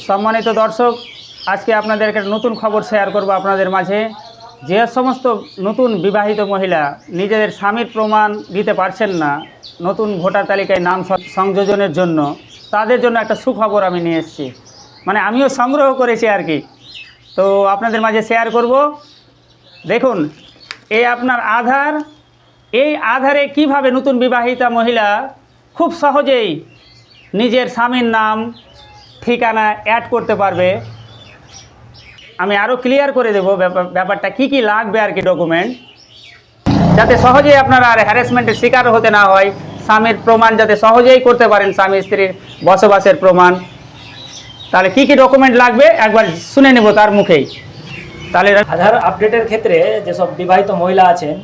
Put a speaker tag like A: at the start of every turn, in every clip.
A: সম্মানিত দর্শক, আজকে আপনাদের একটা নতুন খবর শেয়ার করব আপনাদের মাঝে। যে সমস্ত নতুন বিবাহিত মহিলা নিজেদের স্বামীর প্রমাণ দিতে পারছেন না নতুন ভোটার তালিকায় নাম সংযোজনের জন্য, তাদের জন্য একটা সুখবর আমি নিয়ে এসেছি। মানে আমিও সংগ্রহ করেছি আর কি, তো আপনাদের মাঝে শেয়ার করব। দেখুন, এই আপনার আধার, এই আধারে কিভাবে নতুন বিবাহিতা মহিলা খুব সহজেই নিজের স্বামীর নাম ঠিকানা অ্যাড করতে পারবে। আমি আরও ক্লিয়ার করে দেবো ব্যাপারটা কি কি লাগবে আর কি ডকুমেন্ট, যাতে সহজেই আপনারা আর হ্যারাসমেন্টের শিকার হতে না হয়। স্বামীর প্রমাণ যাতে সহজেই করতে পারেন, স্বামী স্ত্রীর বসবাসের প্রমাণ। তাহলে কি কি ডকুমেন্ট লাগবে একবার শুনে নেব তার মুখেই। তাহলে
B: আধার আপডেটের ক্ষেত্রে যেসব বিবাহিত মহিলা আছেন,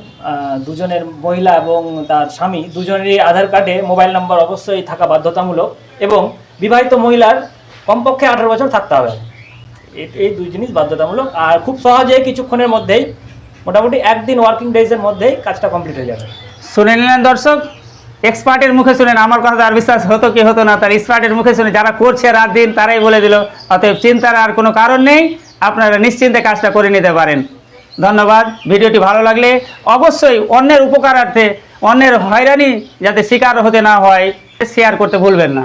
B: দুজনের মহিলা এবং তার স্বামী দুজনেরই আধার কার্ডে মোবাইল নাম্বার অবশ্যই থাকা বাধ্যতামূলক, এবং বিবাহিত মহিলার কমপক্ষে 18 বছর থাকতে হবে। এই দুই জিনিস বাধ্যতামূলক। আর খুব সহজে কিছুক্ষণের মধ্যেই, মোটামুটি একদিন ওয়ার্কিং ডেজের মধ্যেই কাজটা কমপ্লিট হয়ে যাবে।
A: শুনে নিলেন দর্শক, এক্সপার্টের মুখে শুনেন। আমার কথা আর বিশ্বাস হতো কি হতো না, তার এক্সপার্টের মুখে শুনে যারা করছে রাত দিন তারাই বলে দিল। অতএব চিন্তার আর কোনো কারণ নেই, আপনারা নিশ্চিন্তে কাজটা করে নিতে পারেন। ধন্যবাদ। ভিডিওটি ভালো লাগলে অবশ্যই অন্যের উপকারার্থে, অন্যের হয়রানি যাতে শিকার হতে না হয়, শেয়ার করতে ভুলবেন না।